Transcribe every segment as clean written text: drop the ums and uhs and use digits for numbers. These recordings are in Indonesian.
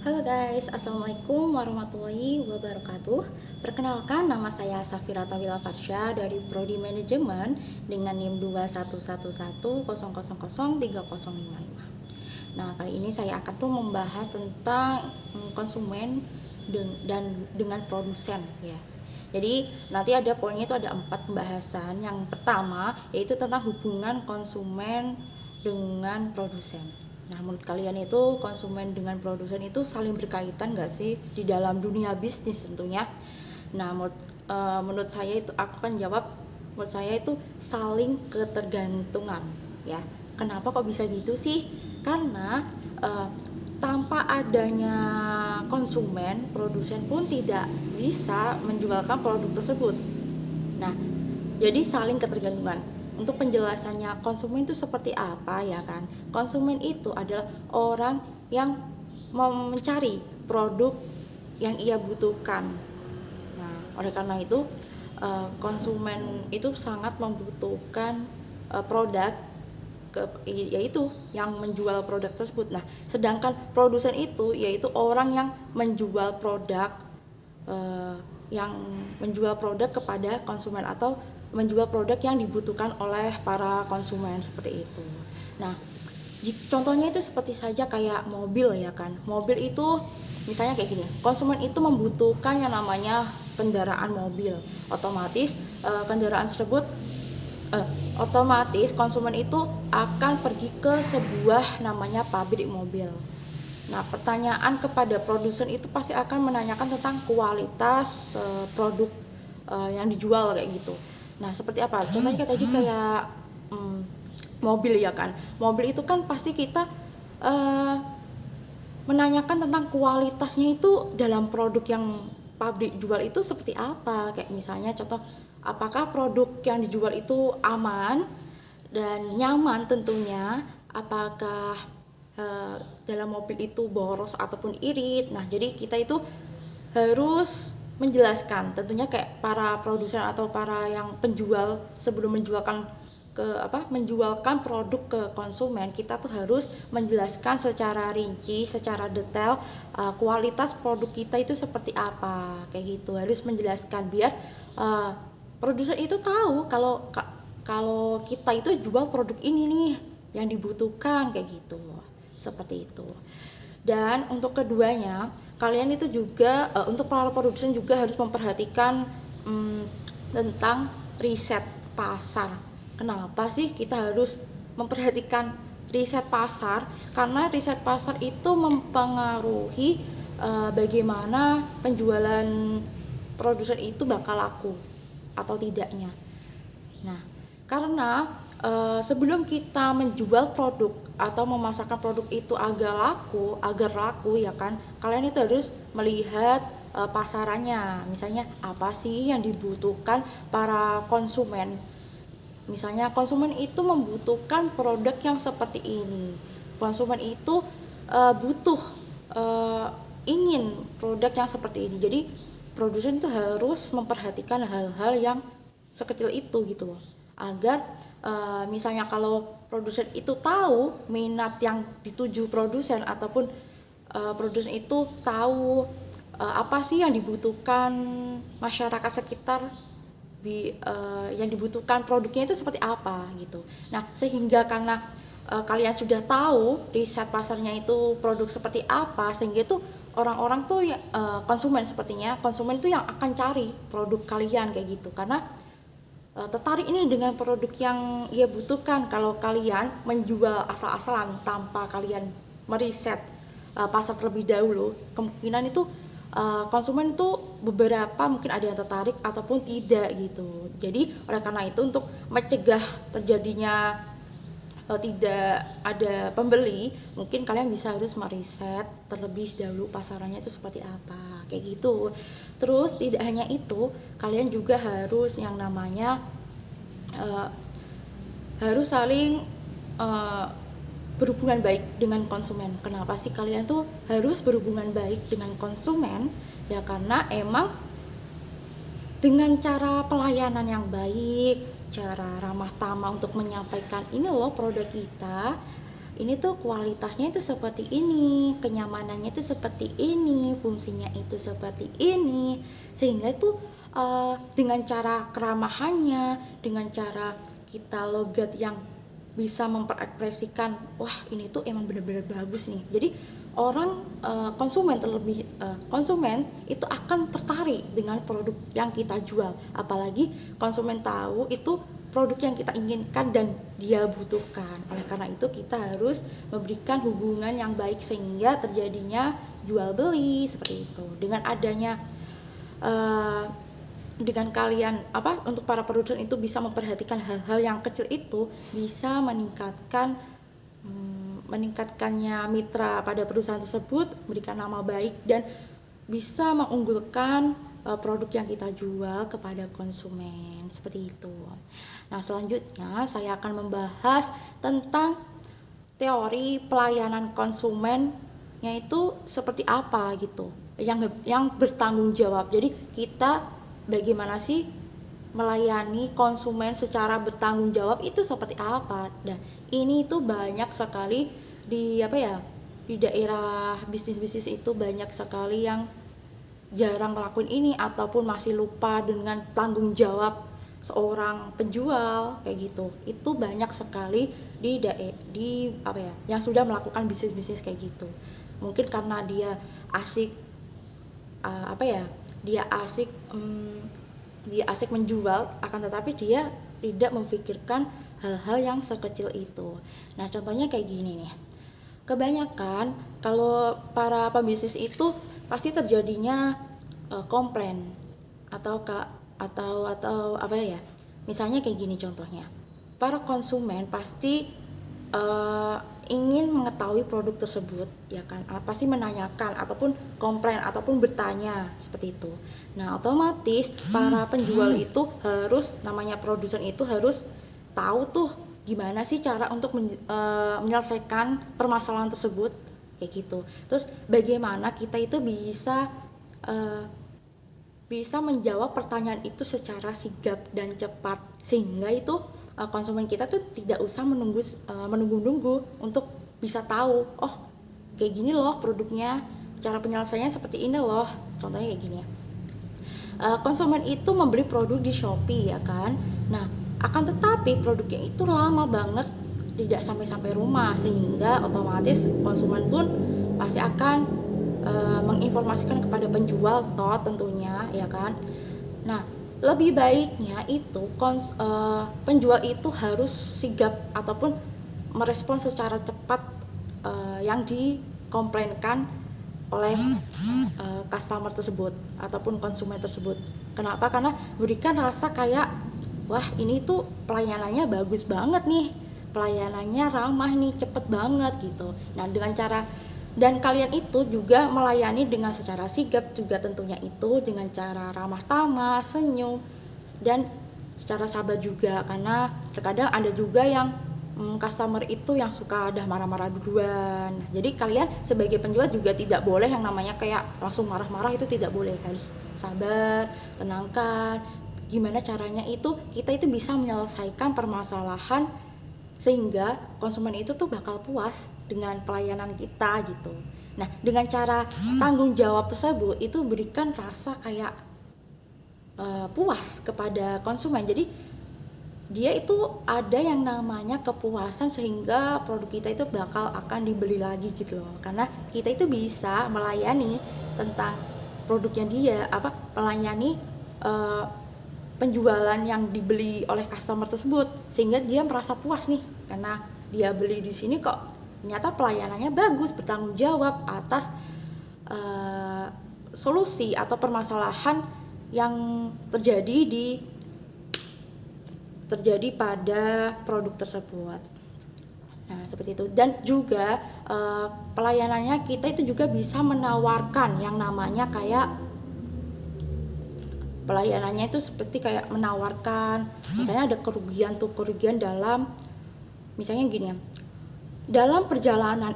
Halo guys, Assalamualaikum warahmatullahi wabarakatuh. Perkenalkan, nama saya Safira Tawila Farsha dari Prodi Manajemen dengan NIM 211100003055. Nah, kali ini saya akan membahas tentang konsumen dan dengan produsen ya. Jadi nanti ada poinnya itu ada 4 pembahasan. Yang pertama yaitu tentang hubungan konsumen dengan produsen. Nah, menurut kalian itu konsumen dengan produsen itu saling berkaitan nggak sih di dalam dunia bisnis tentunya? Nah, menurut saya itu aku akan jawab, menurut saya itu saling ketergantungan ya. Kenapa kok bisa gitu sih? Karena tanpa adanya konsumen, produsen pun tidak bisa menjualkan produk tersebut. Nah, jadi saling ketergantungan. Untuk penjelasannya konsumen itu seperti apa ya kan? Konsumen itu adalah orang yang mencari produk yang ia butuhkan. Nah, oleh karena itu konsumen itu sangat membutuhkan produk yaitu yang menjual produk tersebut. Nah, sedangkan produsen itu yaitu orang yang menjual produk kepada konsumen atau menjual produk yang dibutuhkan oleh para konsumen seperti itu. Nah, contohnya itu seperti saja kayak mobil ya kan. Mobil itu misalnya kayak gini, konsumen itu membutuhkan yang namanya kendaraan mobil. Otomatis konsumen itu akan pergi ke sebuah namanya pabrik mobil. Nah, pertanyaan kepada produsen itu pasti akan menanyakan tentang kualitas produk yang dijual kayak gitu. Nah, seperti apa? Contohnya tadi kayak mobil ya kan. Mobil itu kan pasti kita menanyakan tentang kualitasnya itu dalam produk yang pabrik jual itu seperti apa. Kayak misalnya contoh, apakah produk yang dijual itu aman dan nyaman tentunya, apakah dalam mobil itu boros ataupun irit. Nah, jadi kita itu harus menjelaskan tentunya kayak para produsen atau para yang penjual sebelum menjualkan produk ke konsumen, kita tuh harus menjelaskan secara rinci, secara detail kualitas produk kita itu seperti apa kayak gitu. Harus menjelaskan biar produsen itu tahu kalau kita itu jual produk ini nih yang dibutuhkan kayak gitu. Seperti itu. Dan untuk keduanya, kalian itu juga untuk para produsen juga harus memperhatikan tentang riset pasar. Kenapa sih kita harus memperhatikan riset pasar? Karena riset pasar itu mempengaruhi bagaimana penjualan produsen itu bakal laku atau tidaknya. Nah, karena sebelum kita menjual produk atau memasarkan produk itu agar laku ya kan, kalian itu harus melihat pasarannya. Misalnya apa sih yang dibutuhkan para konsumen. Misalnya konsumen itu membutuhkan produk yang seperti ini. Konsumen itu ingin produk yang seperti ini. Jadi produsen itu harus memperhatikan hal-hal yang sekecil itu gitu loh. Agar misalnya kalau produsen itu tahu minat yang dituju produsen ataupun produsen itu tahu apa sih yang dibutuhkan masyarakat sekitar, yang dibutuhkan produknya itu seperti apa gitu. Nah, sehingga karena kalian sudah tahu riset pasarnya itu produk seperti apa, sehingga itu orang-orang tuh konsumen itu yang akan cari produk kalian kayak gitu, karena tertarik ini dengan produk yang ia butuhkan. Kalau kalian menjual asal-asalan tanpa kalian meriset pasar terlebih dahulu, kemungkinan itu konsumen itu beberapa mungkin ada yang tertarik ataupun tidak gitu. Jadi oleh karena itu untuk mencegah terjadinya tidak ada pembeli, mungkin kalian bisa harus meriset terlebih dahulu pasarannya itu seperti apa kayak gitu. Terus tidak hanya itu, kalian juga harus yang namanya harus saling berhubungan baik dengan konsumen. Kenapa sih kalian tuh harus berhubungan baik dengan konsumen? Ya karena emang dengan cara pelayanan yang baik, cara ramah tamah untuk menyampaikan ini loh produk kita, ini tuh kualitasnya itu seperti ini, kenyamanannya itu seperti ini, fungsinya itu seperti ini, sehingga itu dengan cara keramahannya, dengan cara kita logat yang bisa memperekspresikan, wah ini tuh emang benar-benar bagus nih. Jadi orang konsumen itu akan tertarik dengan produk yang kita jual, apalagi konsumen tahu itu produk yang kita inginkan dan dia butuhkan. Oleh karena itu kita harus memberikan hubungan yang baik sehingga terjadinya jual beli seperti itu. Dengan adanya dengan kalian untuk para produsen itu bisa memperhatikan hal-hal yang kecil itu bisa meningkatkannya mitra pada perusahaan tersebut, memberikan nama baik dan bisa mengunggulkan produk yang kita jual kepada konsumen seperti itu. Nah, selanjutnya saya akan membahas tentang teori pelayanan konsumen, yaitu seperti apa gitu, yang bertanggung jawab. Jadi kita bagaimana sih melayani konsumen secara bertanggung jawab itu seperti apa. Dan ini tuh banyak sekali di di daerah bisnis-bisnis itu banyak sekali yang jarang ngelakuin ini ataupun masih lupa dengan tanggung jawab seorang penjual kayak gitu. Itu banyak sekali yang sudah melakukan bisnis-bisnis kayak gitu. Mungkin karena dia asik dia asik menjual, akan tetapi dia tidak memikirkan hal-hal yang sekecil itu. Nah, contohnya kayak gini nih. Kebanyakan kalau para pembisnis itu pasti terjadinya komplain atau misalnya kayak gini contohnya. Para konsumen pasti ingin mengetahui produk tersebut, ya kan, pasti menanyakan ataupun komplain ataupun bertanya seperti itu. Nah, otomatis para penjual itu namanya produsen itu harus tahu tuh gimana sih cara untuk menyelesaikan permasalahan tersebut kayak gitu. Terus bagaimana kita itu bisa menjawab pertanyaan itu secara sigap dan cepat, sehingga itu konsumen kita tuh tidak usah menunggu-nunggu untuk bisa tahu, oh kayak gini loh produknya, cara penyelesaiannya seperti ini loh. Contohnya kayak gini ya, konsumen itu membeli produk di Shopee, ya kan. Nah, akan tetapi produknya itu lama banget tidak sampai rumah, sehingga otomatis konsumen pun pasti akan menginformasikan kepada penjual tentunya, ya kan. Nah, lebih baiknya itu penjual itu harus sigap ataupun merespon secara cepat yang dikomplainkan oleh customer tersebut ataupun konsumen tersebut. Kenapa? Karena berikan rasa kayak, wah ini tuh pelayanannya bagus banget nih, pelayanannya ramah nih, cepet banget gitu. Nah, dan kalian itu juga melayani dengan secara sigap juga tentunya, itu dengan cara ramah tamah, senyum, dan secara sabar juga. Karena terkadang ada juga yang customer itu yang suka udah marah-marah duluan. Jadi kalian sebagai penjual juga tidak boleh yang namanya kayak langsung marah-marah, itu tidak boleh. Harus sabar, tenangkan. Gimana caranya itu kita itu bisa menyelesaikan permasalahan sehingga konsumen itu tuh bakal puas dengan pelayanan kita gitu. Nah, dengan cara tanggung jawab tersebut itu berikan rasa kayak puas kepada konsumen. Jadi dia itu ada yang namanya kepuasan, sehingga produk kita itu bakal akan dibeli lagi gitu loh. Karena kita itu bisa melayani tentang produknya dia, melayani penjualan yang dibeli oleh customer tersebut, sehingga dia merasa puas nih karena dia beli di sini kok ternyata pelayanannya bagus, bertanggung jawab atas solusi atau permasalahan yang terjadi pada produk tersebut. Nah, seperti itu. Dan juga pelayanannya kita itu juga bisa menawarkan yang namanya kayak pelayanannya itu seperti kayak menawarkan, misalnya ada kerugian dalam, misalnya gini ya, dalam perjalanan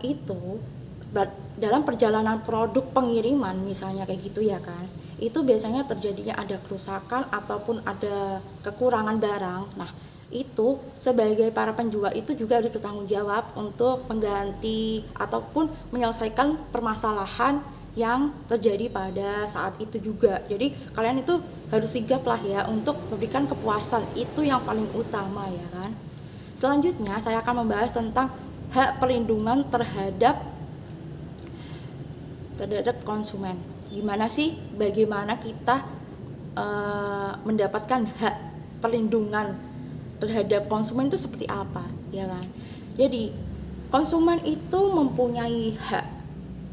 produk pengiriman misalnya kayak gitu ya kan, itu biasanya terjadinya ada kerusakan ataupun ada kekurangan barang. Nah, itu sebagai para penjual itu juga harus bertanggung jawab untuk mengganti ataupun menyelesaikan permasalahan yang terjadi pada saat itu juga. Jadi kalian itu harus sigap lah ya untuk memberikan kepuasan, itu yang paling utama ya kan. Selanjutnya saya akan membahas tentang hak perlindungan terhadap konsumen. Gimana sih bagaimana kita mendapatkan hak perlindungan terhadap konsumen itu seperti apa ya kan. Jadi konsumen itu mempunyai hak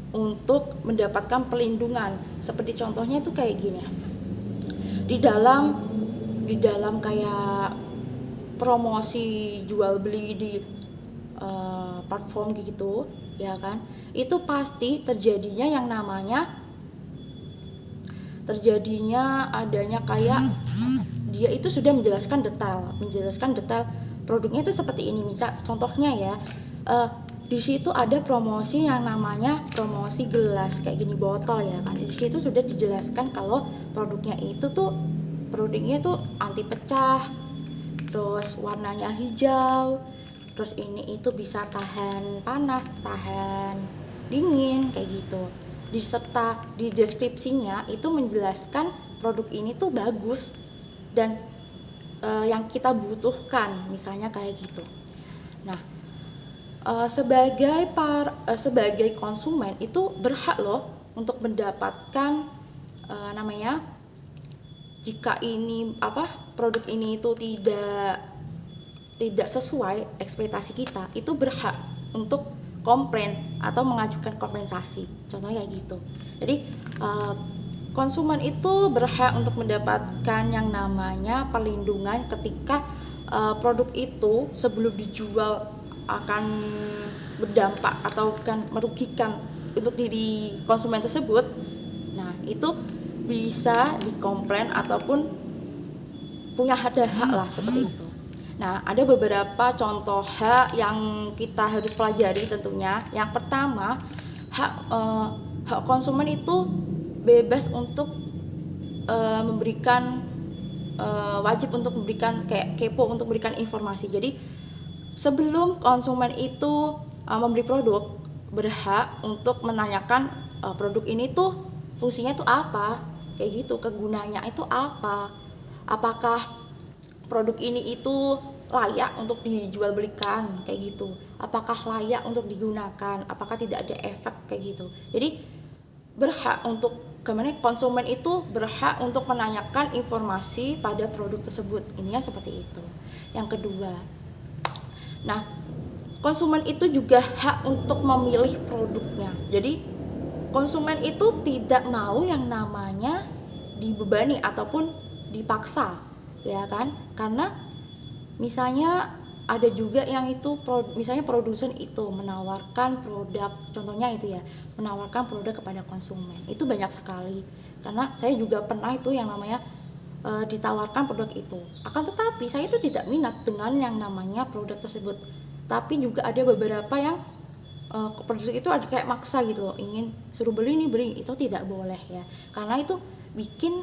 untuk mendapatkan perlindungan, seperti contohnya itu kayak gini, di dalam kayak promosi jual beli di platform gitu ya kan, itu pasti terjadinya adanya kayak dia itu sudah menjelaskan detail produknya itu seperti ini. Misal contohnya ya, di situ ada promosi yang namanya promosi gelas kayak gini, botol ya kan. Di situ sudah dijelaskan kalau produknya itu anti pecah, terus warnanya hijau, terus ini itu bisa tahan panas, tahan dingin kayak gitu. Diserta di deskripsinya itu menjelaskan produk ini tuh bagus dan yang kita butuhkan, misalnya kayak gitu. Nah, sebagai konsumen itu berhak loh untuk mendapatkan jika ini produk ini itu tidak sesuai ekspektasi kita, itu berhak untuk komplain atau mengajukan kompensasi, contohnya kayak gitu. Jadi konsumen itu berhak untuk mendapatkan yang namanya perlindungan ketika produk itu sebelum dijual akan berdampak atau kan merugikan untuk diri konsumen tersebut. Nah, itu bisa dikomplain ataupun punya hak lah seperti itu. Nah, ada beberapa contoh hak yang kita harus pelajari tentunya. Yang pertama, hak konsumen itu bebas untuk wajib untuk memberikan kayak kepo untuk memberikan informasi. Jadi sebelum konsumen itu membeli produk, berhak untuk menanyakan produk ini tuh fungsinya itu apa, kayak gitu, kegunaannya itu apa, apakah produk ini itu layak untuk dijual belikan kayak gitu, apakah layak untuk digunakan, apakah tidak ada efek kayak gitu. Jadi berhak untuk konsumen itu berhak untuk menanyakan informasi pada produk tersebut. Ininya seperti itu. Yang kedua, nah, konsumen itu juga hak untuk memilih produknya. Jadi konsumen itu tidak mau yang namanya dibebani ataupun dipaksa, ya kan? Karena misalnya ada juga yang itu misalnya produsen itu menawarkan produk, contohnya itu ya, menawarkan produk kepada konsumen. Itu banyak sekali. Karena saya juga pernah itu yang namanya ditawarkan produk itu. Akan tetapi saya itu tidak minat dengan yang namanya produk tersebut. Tapi juga ada beberapa yang produsen itu ada kayak maksa gitu loh, ingin suruh beli, itu tidak boleh ya. Karena itu bikin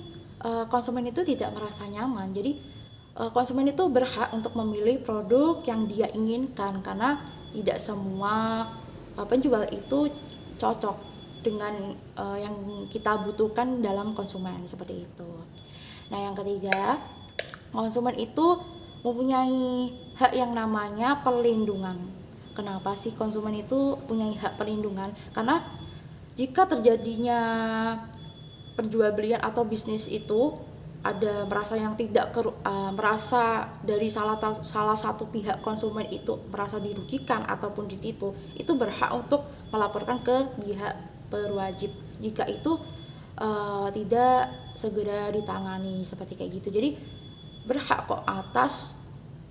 konsumen itu tidak merasa nyaman. Jadi konsumen itu berhak untuk memilih produk yang dia inginkan, karena tidak semua penjual itu cocok dengan yang kita butuhkan dalam konsumen, seperti itu. Nah, yang ketiga, konsumen itu mempunyai hak yang namanya perlindungan. Kenapa sih konsumen itu punya hak perlindungan? Karena jika terjadinya penjual belian atau bisnis itu ada merasa merasa dari salah satu pihak konsumen itu merasa dirugikan ataupun ditipu, itu berhak untuk melaporkan ke pihak berwajib jika itu tidak segera ditangani, seperti kayak gitu. Jadi berhak kok atas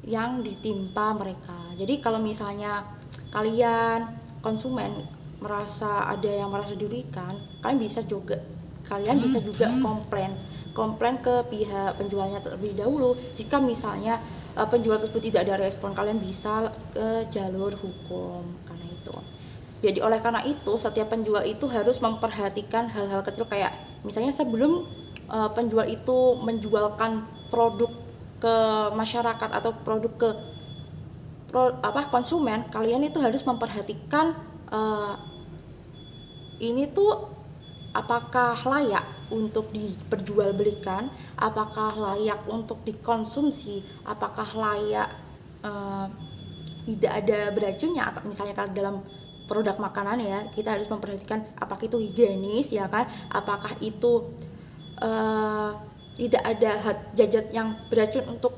yang ditimpa mereka. Jadi kalau misalnya kalian konsumen merasa ada yang merasa dirugikan, kalian bisa juga komplain ke pihak penjualnya terlebih dahulu. Jika misalnya penjual tersebut tidak ada respon, kalian bisa ke jalur hukum karena itu. Jadi oleh karena itu, setiap penjual itu harus memperhatikan hal-hal kecil, kayak misalnya sebelum penjual itu menjualkan produk ke masyarakat atau produk ke konsumen, kalian itu harus memperhatikan ini tuh apakah layak untuk diperjualbelikan, apakah layak untuk dikonsumsi, apakah layak tidak ada beracunnya, atau misalnya kalau dalam produk makanan ya, kita harus memperhatikan apakah itu higienis ya kan, apakah itu tidak ada zat yang beracun untuk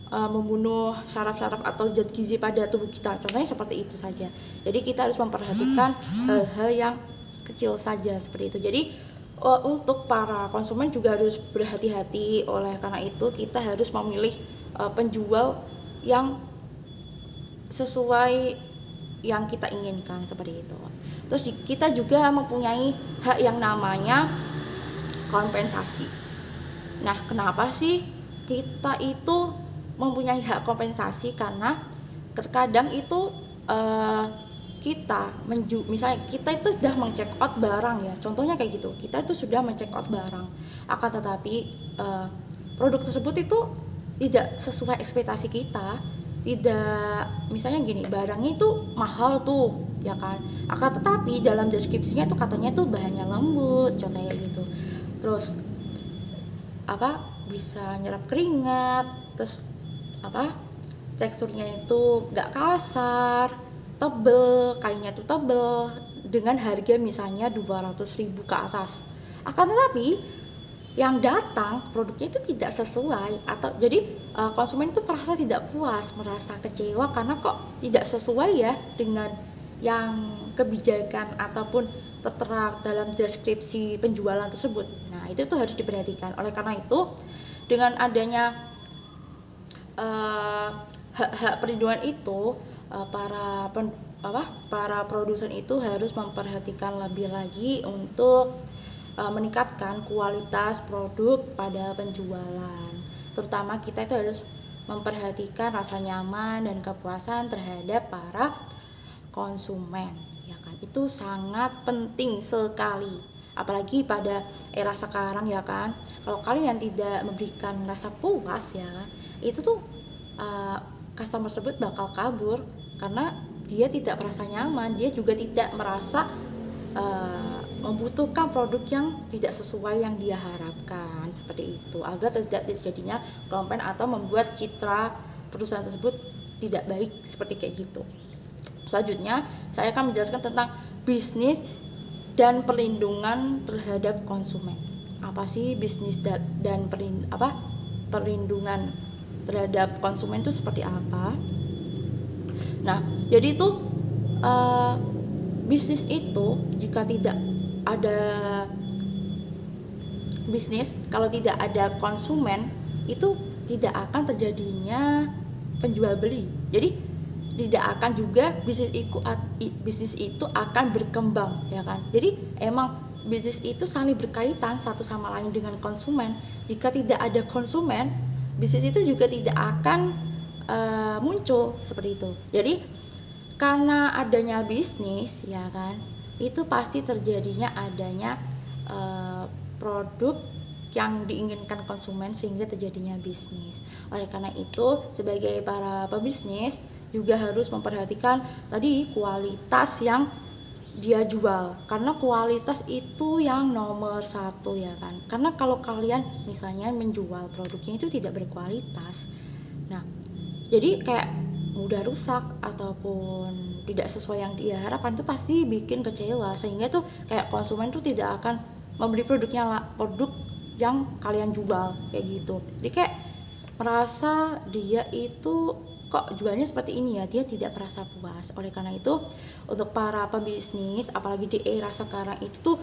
membunuh saraf-saraf atau zat gizi pada tubuh kita. Contohnya seperti itu saja. Jadi kita harus memperhatikan hal-hal yang kecil saja seperti itu. Jadi untuk para konsumen juga harus berhati-hati. Oleh karena itu kita harus memilih penjual yang sesuai yang kita inginkan seperti itu. Terus kita juga mempunyai hak yang namanya kompensasi. Nah, kenapa sih kita itu mempunyai hak kompensasi? Karena terkadang itu misalnya kita itu sudah men-check out barang ya, contohnya kayak gitu, kita itu sudah men-check out barang, akan tetapi produk tersebut itu tidak sesuai ekspektasi kita, tidak, misalnya gini, barangnya itu mahal tuh ya kan, akan tetapi dalam deskripsinya itu katanya tuh bahannya lembut, contohnya gitu, terus bisa nyerap keringat, terus teksturnya itu gak kasar, tebel, kainnya tuh tebel, dengan harga misalnya 200.000 ke atas. Akan tetapi yang datang produknya itu tidak sesuai, atau jadi konsumen itu merasa tidak puas, merasa kecewa karena kok tidak sesuai ya dengan yang kebijakan ataupun tertera dalam deskripsi penjualan tersebut. Nah, itu tuh harus diperhatikan. Oleh karena itu, dengan adanya hak-hak perlindungan itu, para produsen itu harus memperhatikan lebih lagi untuk meningkatkan kualitas produk pada penjualan. Terutama kita itu harus memperhatikan rasa nyaman dan kepuasan terhadap para konsumen, ya kan? Itu sangat penting sekali. Apalagi pada era sekarang ya kan. Kalau kalian tidak memberikan rasa puas ya kan, itu tuh customer tersebut bakal kabur karena dia tidak merasa nyaman, dia juga tidak merasa membutuhkan produk yang tidak sesuai yang dia harapkan, seperti itu, agar tidak terjadinya komplain atau membuat citra perusahaan tersebut tidak baik, seperti kayak gitu. Selanjutnya saya akan menjelaskan tentang bisnis dan perlindungan terhadap konsumen. Apa sih bisnis dan perlindungan terhadap konsumen itu seperti apa? Nah, jadi itu bisnis itu jika tidak ada bisnis, kalau tidak ada konsumen, itu tidak akan terjadinya penjual beli. Jadi tidak akan juga bisnis itu akan berkembang, ya kan? Jadi emang bisnis itu saling berkaitan satu sama lain dengan konsumen. Jika tidak ada konsumen, bisnis itu juga tidak akan muncul, seperti itu. Jadi karena adanya bisnis, ya kan, itu pasti terjadinya adanya produk yang diinginkan konsumen sehingga terjadinya bisnis. Oleh karena itu, sebagai para pebisnis juga harus memperhatikan tadi kualitas yang dia jual, karena kualitas itu yang nomor satu, ya kan. Karena kalau kalian misalnya menjual produknya itu tidak berkualitas, nah jadi kayak mudah rusak ataupun tidak sesuai yang dia harapkan, itu pasti bikin kecewa, sehingga tuh kayak konsumen tuh tidak akan membeli produk yang kalian jual kayak gitu. Jadi kayak merasa dia itu kok jualnya seperti ini ya, dia tidak merasa puas. Oleh karena itu, untuk para pebisnis, apalagi di era sekarang itu tuh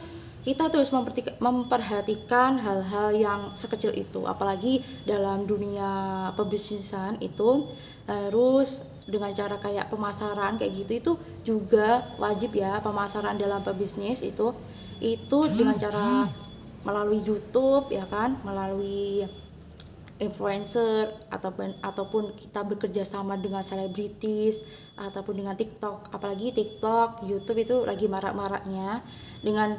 kita terus memperhatikan hal-hal yang sekecil itu. Apalagi dalam dunia pebisnisan itu harus dengan cara kayak pemasaran kayak gitu, itu juga wajib ya. Pemasaran dalam pebisnis itu dengan cara melalui YouTube, ya kan, melalui influencer ataupun kita bekerja sama dengan selebritis ataupun dengan TikTok. Apalagi TikTok, YouTube itu lagi marak-maraknya. Dengan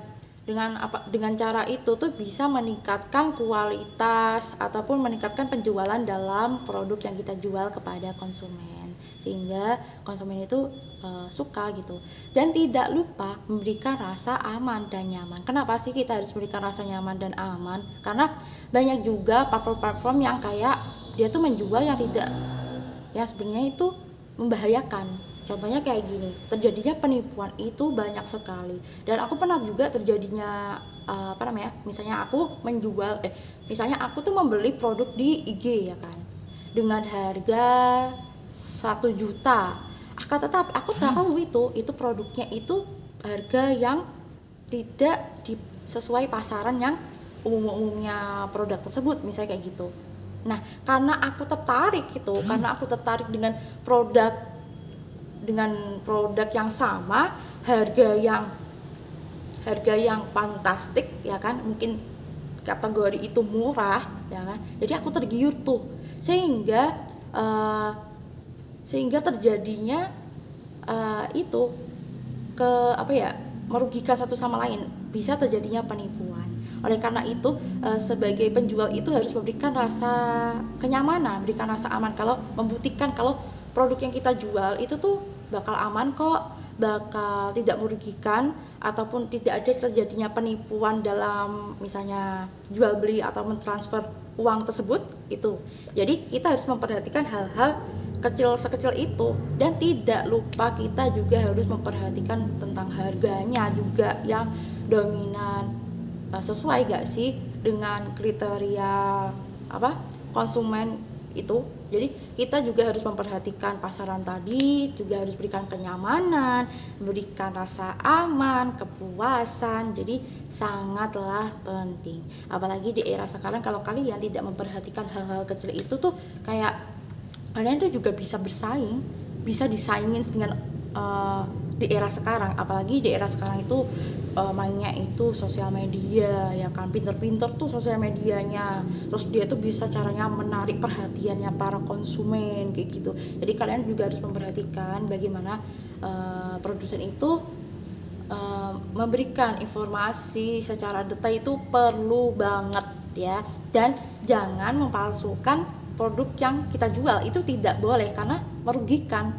Dengan cara itu tuh bisa meningkatkan kualitas ataupun meningkatkan penjualan dalam produk yang kita jual kepada konsumen, sehingga konsumen itu suka gitu. Dan tidak lupa memberikan rasa aman dan nyaman. Kenapa sih kita harus memberikan rasa nyaman dan aman? Karena banyak juga platform-platform yang kayak dia tuh menjual yang tidak, yang sebenarnya itu membahayakan. Contohnya kayak gini, terjadinya penipuan itu banyak sekali. Dan aku pernah juga terjadinya misalnya aku menjual, misalnya aku tuh membeli produk di IG ya kan, dengan harga 1 juta. Akan tetapi aku tahu itu produknya itu harga yang tidak sesuai pasaran yang umumnya produk tersebut, misalnya kayak gitu. Nah, karena aku tertarik dengan produk yang sama, harga yang fantastik ya kan, mungkin kategori itu murah ya kan. Jadi aku tergiur tuh, sehingga terjadinya itu merugikan satu sama lain, bisa terjadinya penipuan. Oleh karena itu sebagai penjual itu harus memberikan rasa kenyamanan, memberikan rasa aman, kalau membuktikan kalau produk yang kita jual itu tuh bakal aman kok, bakal tidak merugikan, ataupun tidak ada terjadinya penipuan dalam misalnya jual beli atau mentransfer uang tersebut itu. Jadi kita harus memperhatikan hal-hal sekecil itu, dan tidak lupa kita juga harus memperhatikan tentang harganya juga yang dominan, sesuai gak sih dengan kriteria konsumen itu. Jadi kita juga harus memperhatikan pasaran tadi, juga harus berikan kenyamanan, memberikan rasa aman, kepuasan. Jadi sangatlah penting. Apalagi di era sekarang, kalau kalian tidak memperhatikan hal-hal kecil itu tuh kayak kalian tuh juga bisa bersaing, bisa disaingin dengan di era sekarang. Apalagi di era sekarang itu mainnya itu sosial media ya kan, pinter-pinter tuh sosial medianya, terus dia tuh bisa caranya menarik perhatiannya para konsumen kayak gitu. Jadi kalian juga harus memperhatikan bagaimana produsen itu memberikan informasi secara detail, itu perlu banget ya. Dan jangan mempalsukan produk yang kita jual, itu tidak boleh karena merugikan.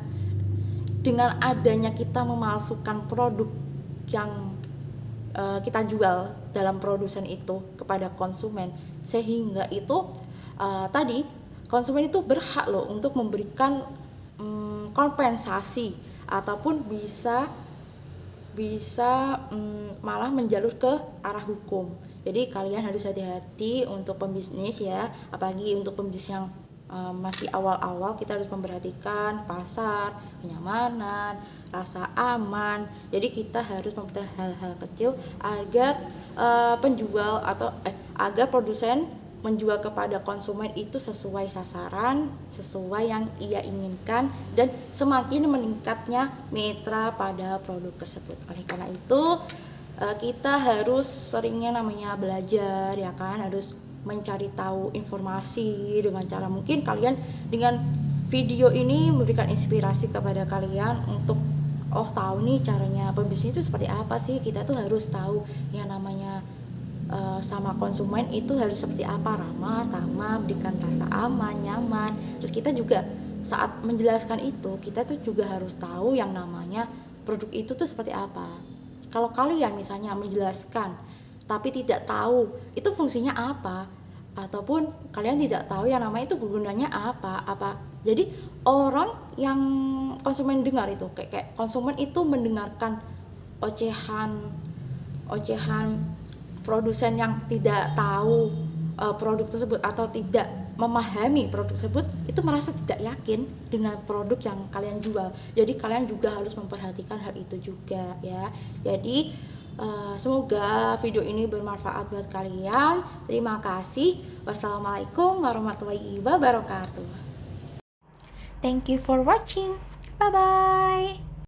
Dengan adanya kita memalsukan produk yang kita jual dalam produsen itu kepada konsumen, sehingga itu tadi konsumen itu berhak loh untuk memberikan kompensasi, ataupun bisa malah menjalur ke arah hukum. Jadi kalian harus hati-hati untuk pembisnis ya, apalagi untuk pembisnis yang masih awal-awal. Kita harus memperhatikan pasar, kenyamanan, rasa aman. Jadi kita harus memperhatikan hal-hal kecil agar penjual atau agar produsen menjual kepada konsumen itu sesuai sasaran, sesuai yang ia inginkan, dan semakin meningkatnya mitra pada produk tersebut. Oleh karena itu kita harus seringnya namanya belajar ya kan, harus mencari tahu informasi dengan cara, mungkin kalian dengan video ini memberikan inspirasi kepada kalian untuk tahu nih caranya pembisnis itu seperti apa sih. Kita tuh harus tahu yang namanya sama konsumen itu harus seperti apa, ramah, tamah, berikan rasa aman, nyaman. Terus kita juga saat menjelaskan itu, kita tuh juga harus tahu yang namanya produk itu tuh seperti apa. Kalau kalian misalnya menjelaskan tapi tidak tahu itu fungsinya apa, ataupun kalian tidak tahu yang namanya itu gunanya apa, jadi orang yang konsumen dengar itu kayak konsumen itu mendengarkan ocehan produsen yang tidak tahu produk tersebut atau tidak memahami produk tersebut, itu merasa tidak yakin dengan produk yang kalian jual. Jadi kalian juga harus memperhatikan hal itu juga ya. Jadi semoga video ini bermanfaat buat kalian. Terima kasih. Wassalamualaikum warahmatullahi wabarakatuh. Thank you for watching. Bye bye.